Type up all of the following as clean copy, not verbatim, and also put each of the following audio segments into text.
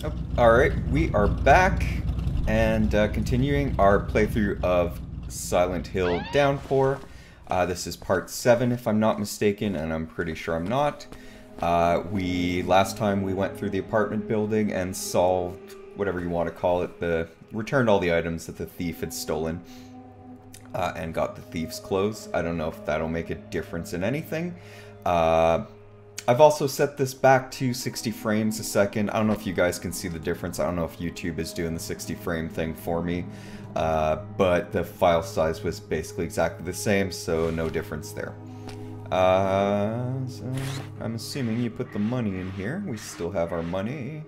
Oh, alright, we are back and continuing our playthrough of Silent Hill Downpour. This is part 7 if I'm not mistaken, and I'm pretty sure I'm not. Last time we went through the apartment building and solved, whatever you want to call it, returned all the items that the thief had stolen. And got the thief's clothes. I don't know if that'll make a difference in anything. I've also set this back to 60 frames a second. I don't know if you guys can see the difference. I don't know if YouTube is doing the 60 frame thing for me. But the file size was basically exactly the same, so no difference there. So I'm assuming you put the money in here. We still have our money.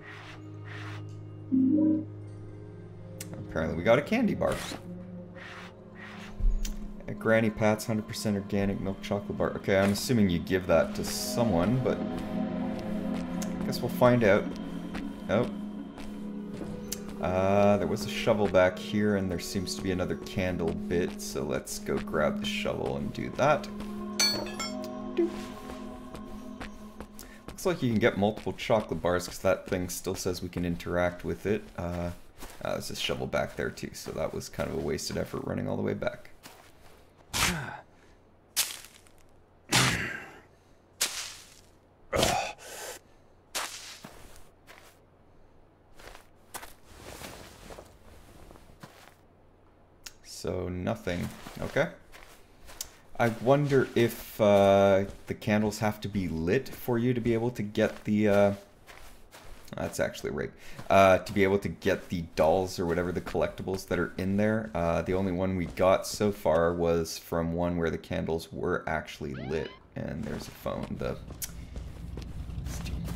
Apparently we got a candy bar. A Granny Pat's 100% organic milk chocolate bar. Okay, I'm assuming you give that to someone, but I guess we'll find out. Oh. There was a shovel back here, and there seems to be another candle bit, so let's go grab the shovel and do that. Doop. Looks like you can get multiple chocolate bars, because that thing still says we can interact with it. There's a shovel back there too, so that was kind of a wasted effort running all the way back. So nothing. Okay. I wonder if the candles have to be lit for you to be able to get the that's actually right. To be able to get the dolls or whatever the collectibles that are in there. The only one we got so far was from one where the candles were actually lit. And there's a phone.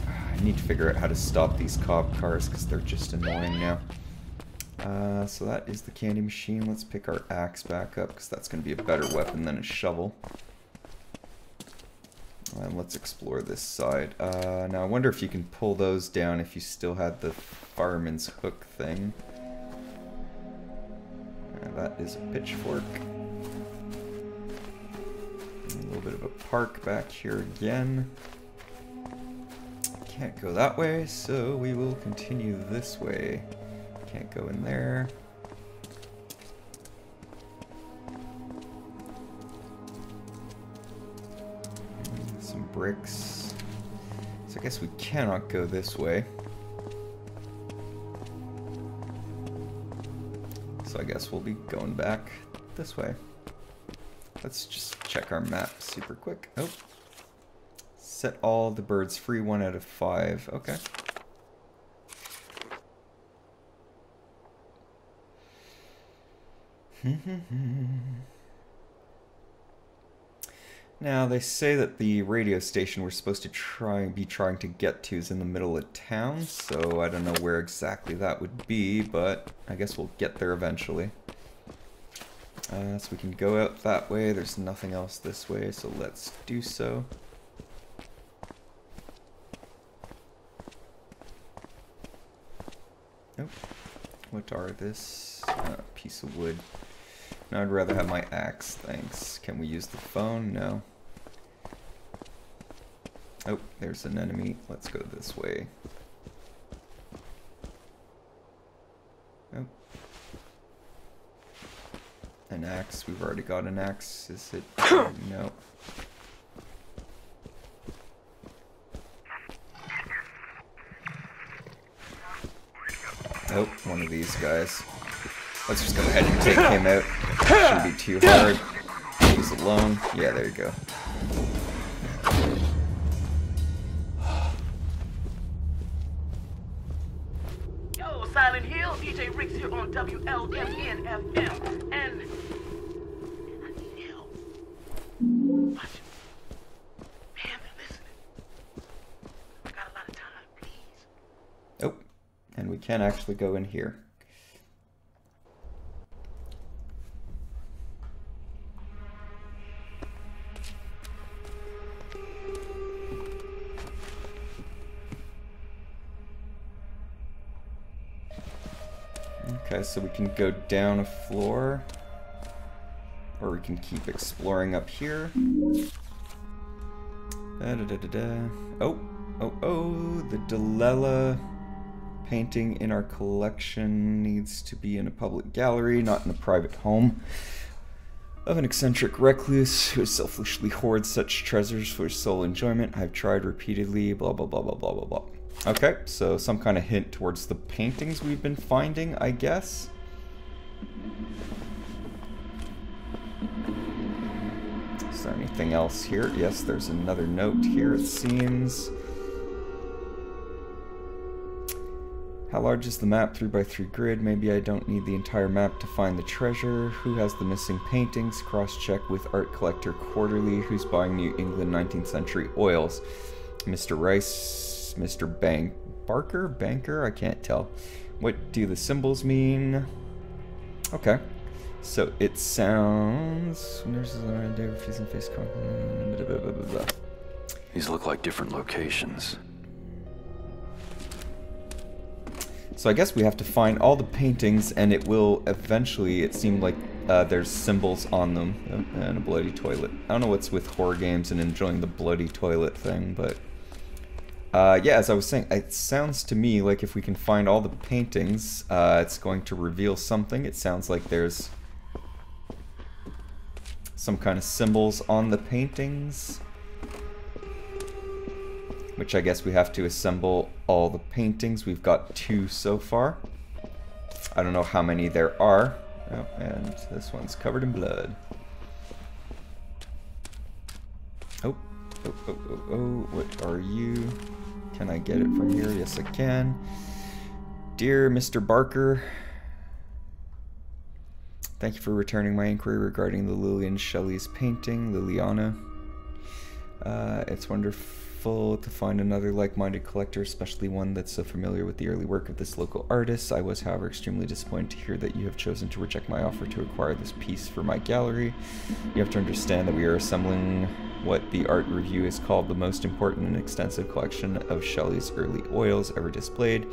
I need to figure out how to stop these cop cars because they're just annoying now. So that is the candy machine. Let's pick our axe back up because that's going to be a better weapon than a shovel. And let's explore this side. Now I wonder if you can pull those down if you still had the fireman's hook thing. That is a pitchfork. A little bit of a park back here again. Can't go that way, so we will continue this way. Can't go in there. Some bricks. So I guess we cannot go this way. So I guess we'll be going back this way. Let's just check our map super quick. Oh. Set all the birds free, 1 out of 5. Okay. Now, they say that the radio station we're supposed to be trying to get to is in the middle of town, so I don't know where exactly that would be, but I guess we'll get there eventually. So we can go out that way. There's nothing else this way, so let's do so. Oh, what are this? Piece of wood. No, I'd rather have my axe, thanks. Can we use the phone? No. Oh, there's an enemy. Let's go this way. Oh. An axe. We've already got an axe. Is it? No. Oh, one of these guys. Let's just go ahead and take him out. Shouldn't be too hard. He's alone. Yeah, there you go. Yo, Silent Hill, DJ Riggs here on WLMN FM, and I need help. Watch it. Man, they're listening. I got a lot of time, please. Oh, and we can actually go in here. Okay, so we can go down a floor, or we can keep exploring up here. Oh, the Delilah painting in our collection needs to be in a public gallery, not in a private home of an eccentric recluse who selfishly hoards such treasures for his sole enjoyment. I've tried repeatedly, blah blah blah blah blah blah blah. Okay, so some kind of hint towards the paintings we've been finding, I guess. Is there anything else here? Yes, there's another note here, it seems. How large is the map? 3x3 grid. Maybe I don't need the entire map to find the treasure. Who has the missing paintings? Cross-check with Art Collector Quarterly. Who's buying New England 19th century oils? Mr. Rice, Mr. Banker? I can't tell. What do the symbols mean? Okay. So it sounds... These look like different locations. So I guess we have to find all the paintings, and it will eventually, it seemed like there's symbols on them. Oh, and a bloody toilet. I don't know what's with horror games and enjoying the bloody toilet thing, but... yeah, as I was saying, it sounds to me like if we can find all the paintings, it's going to reveal something. It sounds like there's some kind of symbols on the paintings, which I guess we have to assemble all the paintings. We've got 2 so far. I don't know how many there are. Oh, and this one's covered in blood. Oh, what are you? Can I get it from here? Yes, I can. Dear Mr. Barker, thank you for returning my inquiry regarding the Lillian Shelley's painting, Liliana. It's wonderful to find another like-minded collector, especially one that's so familiar with the early work of this local artist. I was, however, extremely disappointed to hear that you have chosen to reject my offer to acquire this piece for my gallery. You have to understand that we are assembling what the art review has called the most important and extensive collection of Shelley's early oils ever displayed.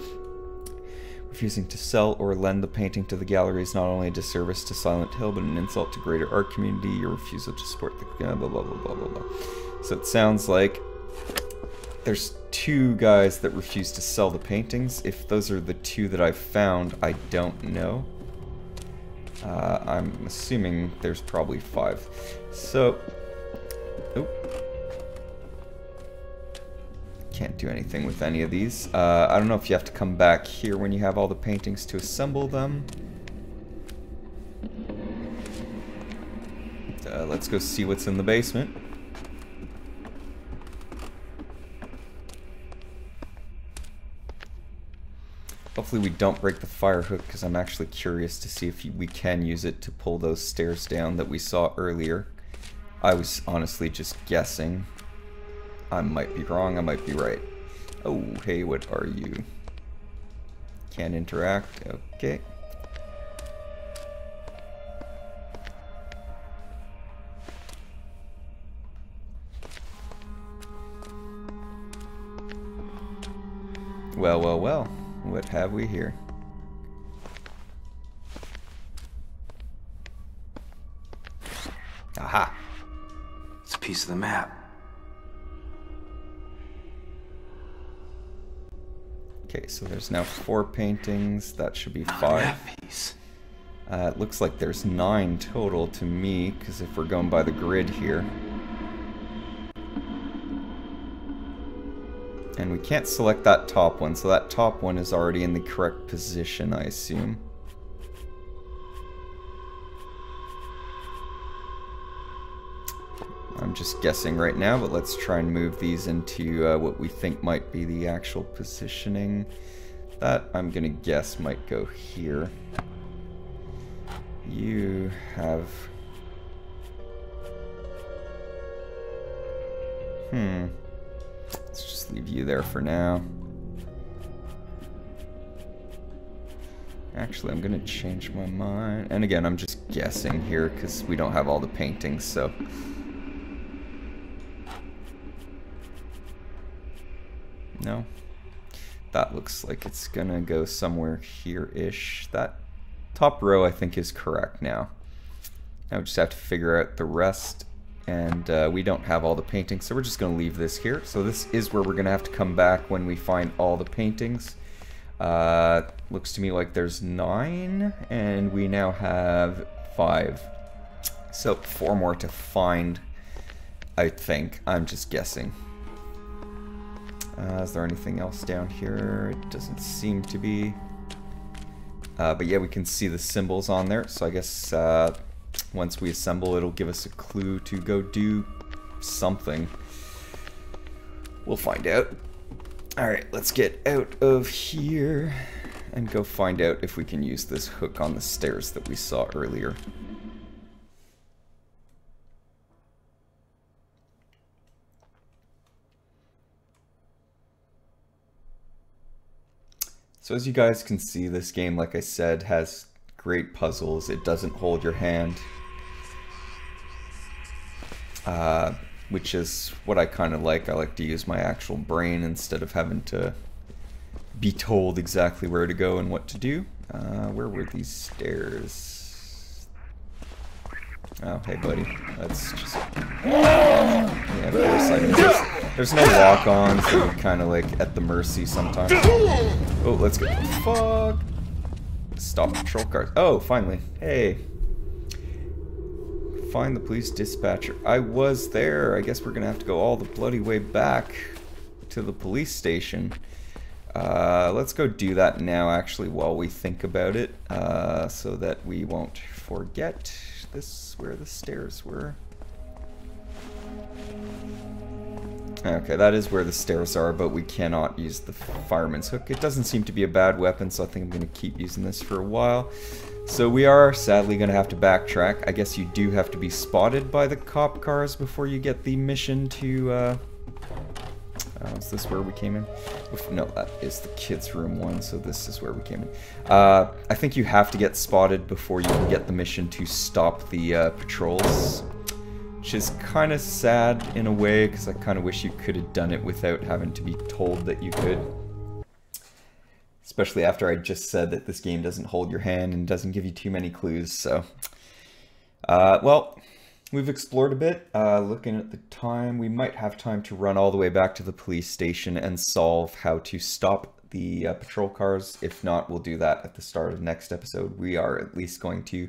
Refusing to sell or lend the painting to the gallery is not only a disservice to Silent Hill, but an insult to greater art community. Your refusal to support the blah blah blah blah blah blah. So it sounds like there's 2 guys that refuse to sell the paintings. If those are the 2 that I've found, I don't know. I'm assuming there's probably 5. So, oh, can't do anything with any of these. I don't know if you have to come back here when you have all the paintings to assemble them. Let's go see what's in the basement. Hopefully we don't break the fire hook, because I'm actually curious to see if we can use it to pull those stairs down that we saw earlier. I was honestly just guessing. I might be wrong, I might be right. Oh, hey, what are you? Can't interact, okay. Well, well, well. What have we here? Aha! It's a piece of the map. Okay, so there's now 4 paintings. That should be 5. That piece. It looks like there's 9 total to me, because if we're going by the grid here. And we can't select that top one, so that top one is already in the correct position, I assume. I'm just guessing right now, but let's try and move these into what we think might be the actual positioning. That, I'm gonna guess, might go here. You have... Let's just leave you there for now. Actually, I'm gonna change my mind. And again, I'm just guessing here because we don't have all the paintings, so... No. That looks like it's gonna go somewhere here-ish. That top row, I think, is correct now. Now we just have to figure out the rest. And we don't have all the paintings, so we're just going to leave this here. So this is where we're going to have to come back when we find all the paintings. Looks to me like there's 9, and we now have 5. So 4 more to find, I think. I'm just guessing. Is there anything else down here? It doesn't seem to be. But yeah, we can see the symbols on there. So I guess once we assemble, it'll give us a clue to go do something. We'll find out. Alright, let's get out of here and go find out if we can use this hook on the stairs that we saw earlier. So as you guys can see, this game, like I said, has great puzzles. It doesn't hold your hand. Which is what I kind of like. I like to use my actual brain instead of having to be told exactly where to go and what to do. Where were these stairs? Oh, hey buddy. Let's just... Yeah, of course I mean, there's no lock-on, so you're kind of like at the mercy sometimes. Oh, let's go. Fuck! Stop patrol cars. Oh, finally. Hey. Find the police dispatcher. I was there. I guess we're gonna have to go all the bloody way back to the police station. Let's go do that now, actually, while we think about it, so that we won't forget this, where the stairs were. Okay, that is where the stairs are, but we cannot use the fireman's hook. It doesn't seem to be a bad weapon, so I think I'm going to keep using this for a while. So we are sadly going to have to backtrack. I guess you do have to be spotted by the cop cars before you get the mission to, is this where we came in? No, that is the kids' room one, so this is where we came in. I think you have to get spotted before you can get the mission to stop the patrols. Which is kind of sad in a way, because I kind of wish you could have done it without having to be told that you could. Especially after I just said that this game doesn't hold your hand and doesn't give you too many clues, so... well, we've explored a bit. Looking at the time, we might have time to run all the way back to the police station and solve how to stop the patrol cars. If not, we'll do that at the start of next episode. We are at least going to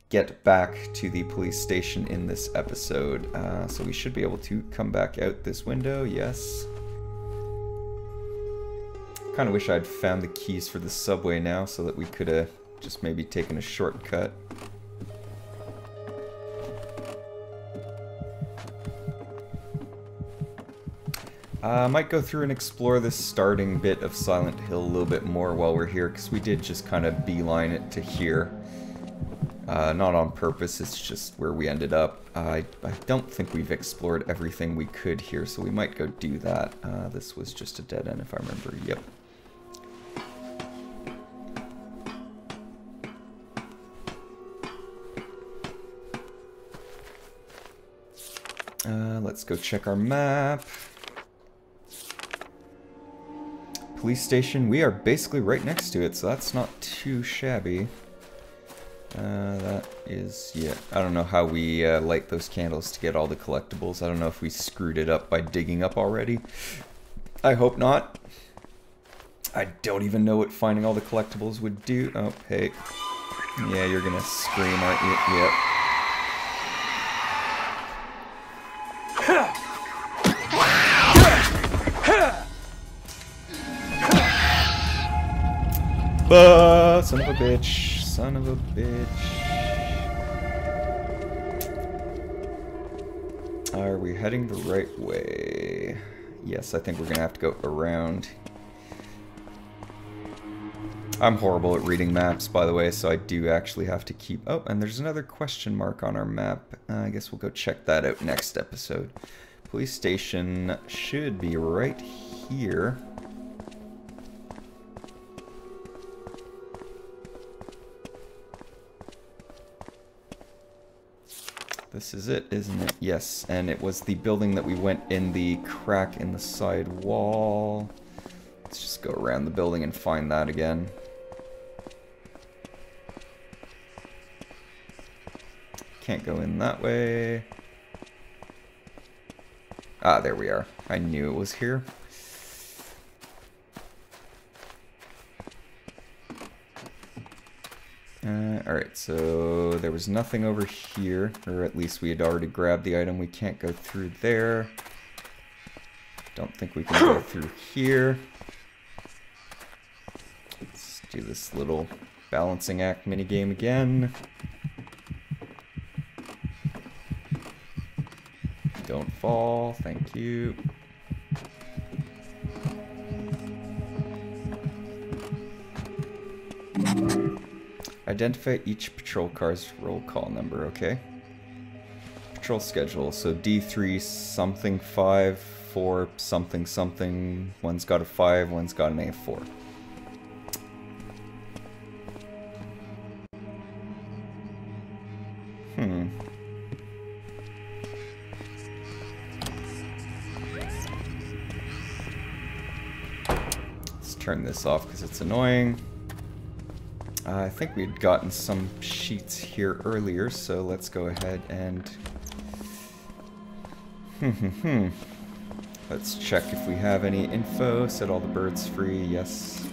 get back to the police station in this episode. So we should be able to come back out this window, yes. Kind of wish I'd found the keys for the subway now so that we could have just maybe taken a shortcut. I might go through and explore this starting bit of Silent Hill a little bit more while we're here, because we did just kind of beeline it to here. Not on purpose, it's just where we ended up. I don't think we've explored everything we could here, so we might go do that. This was just a dead end if I remember. Yep. Let's go check our map. Police station, we are basically right next to it, so that's not too shabby. That is, yeah, I don't know how we light those candles to get all the collectibles. I don't know if we screwed it up by digging up already. I hope not. I don't even know what finding all the collectibles would do. Oh, hey. Yeah, you're gonna scream, aren't you? Yep. Son of a bitch. Son of a bitch. Are we heading the right way? Yes, I think we're gonna have to go around. I'm horrible at reading maps, by the way, so I do actually have to keep... Oh, and there's another question mark on our map. I guess we'll go check that out next episode. Police station should be right here. This is it, isn't it? Yes, and it was the building that we went in the crack in the side wall. Let's just go around the building and find that again. Can't go in that way. Ah, there we are. I knew it was here. Alright, so there was nothing over here, or at least we had already grabbed the item. We can't go through there. Don't think we can go through here. Let's do this little balancing act minigame again. Don't fall, thank you. Identify each patrol car's roll call number, okay. Patrol schedule, so D3 something 5, 4 something something, one's got a 5, one's got an A4. Let's turn this off because it's annoying. I think we'd gotten some sheets here earlier, so let's go ahead and... Let's check if we have any info. Set all the birds free, yes.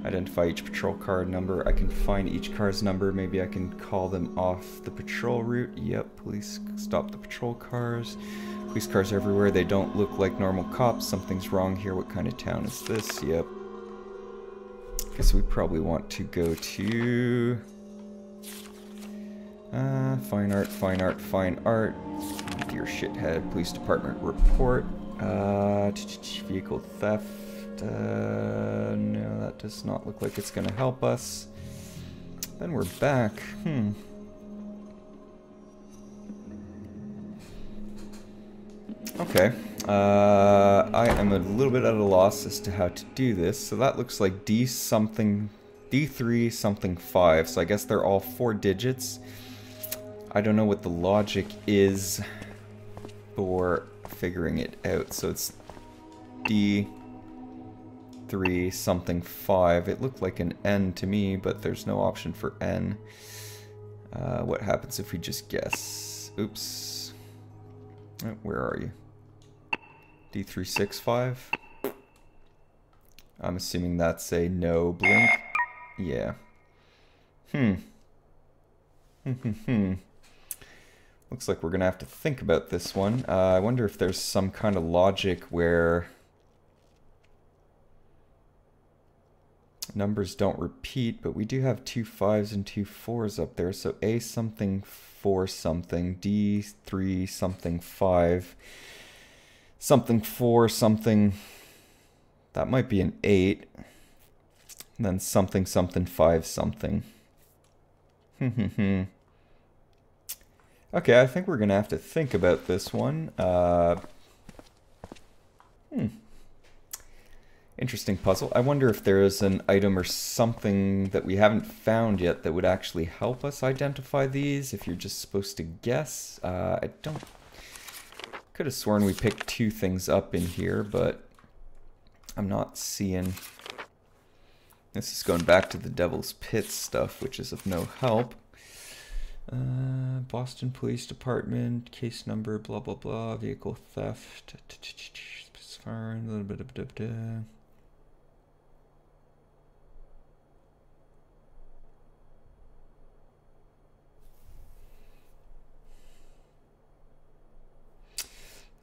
Identify each patrol car number. I can find each car's number. Maybe I can call them off the patrol route. Yep, police stop the patrol cars. Police cars everywhere. They don't look like normal cops. Something's wrong here. What kind of town is this? Yep. Guess we probably want to go to fine art, fine art, fine art. Dear shithead, police department report. Vehicle theft. No, that does not look like it's gonna help us. Then we're back. Okay. I am a little bit at a loss as to how to do this. So that looks like D something, D3 something 5. So I guess they're all 4 digits. I don't know what the logic is for figuring it out. So it's D3 something 5. It looked like an N to me, but there's no option for N. What happens if we just guess? Oops. Oh, where are you? D365. I'm assuming that's a no blink. Yeah. Looks like we're gonna have to think about this one. I wonder if there's some kind of logic where numbers don't repeat, but we do have 2 5s and 2 4s up there. So A something 4 something, D3 something 5. Something 4, something, that might be an 8, and then something, something, 5, something. Okay, I think we're going to have to think about this one. Interesting puzzle. I wonder if there is an item or something that we haven't found yet that would actually help us identify these, if you're just supposed to guess. I don't... Could have sworn we picked 2 things up in here, but I'm not seeing... This is going back to the Devil's Pit stuff, which is of no help. Boston Police Department, case number, blah, blah, blah, vehicle theft. A little bit of...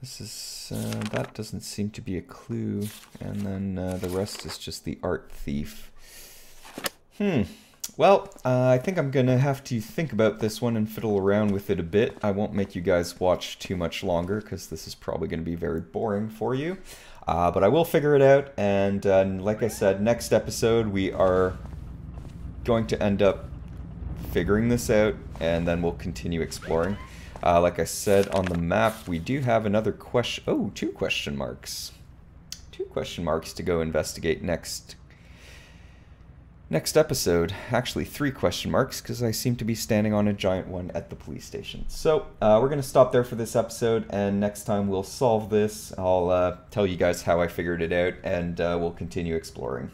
This is, that doesn't seem to be a clue, and then the rest is just the art thief. Well, I think I'm gonna have to think about this one and fiddle around with it a bit. I won't make you guys watch too much longer, because this is probably gonna be very boring for you. But I will figure it out, and like I said, next episode we are going to end up figuring this out, and then we'll continue exploring. Like I said, on the map, we do have another question. Oh, 2 question marks. 2 question marks to go investigate next episode. Actually, 3 question marks, because I seem to be standing on a giant one at the police station. So, we're going to stop there for this episode, and next time we'll solve this. I'll tell you guys how I figured it out, and we'll continue exploring.